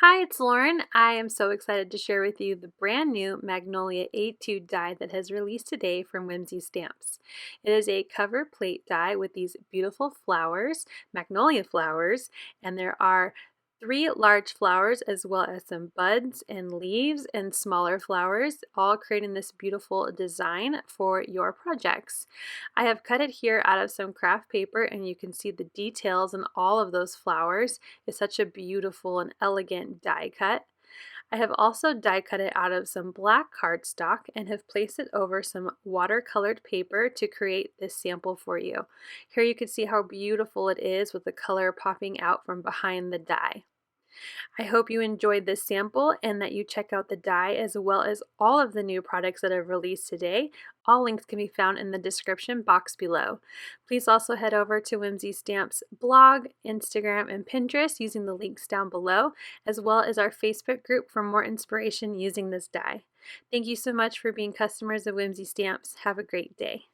Hi, it's Lauren. I am so excited to share with you the brand new Magnolia A2 die that has released today from Whimsy Stamps. It is a cover plate die with these beautiful flowers, magnolia flowers, and there are 3 large flowers as well as some buds and leaves and smaller flowers, all creating this beautiful design for your projects. I have cut it here out of some craft paper and you can see the details in all of those flowers. It's such a beautiful and elegant die cut. I have also die cut it out of some black cardstock and have placed it over some watercolored paper to create this sample for you. Here you can see how beautiful it is with the color popping out from behind the die. I hope you enjoyed this sample and that you check out the die as well as all of the new products that I've released today. All links can be found in the description box below. Please also head over to Whimsy Stamps blog, Instagram, and Pinterest using the links down below, as well as our Facebook group for more inspiration using this die. Thank you so much for being customers of Whimsy Stamps. Have a great day.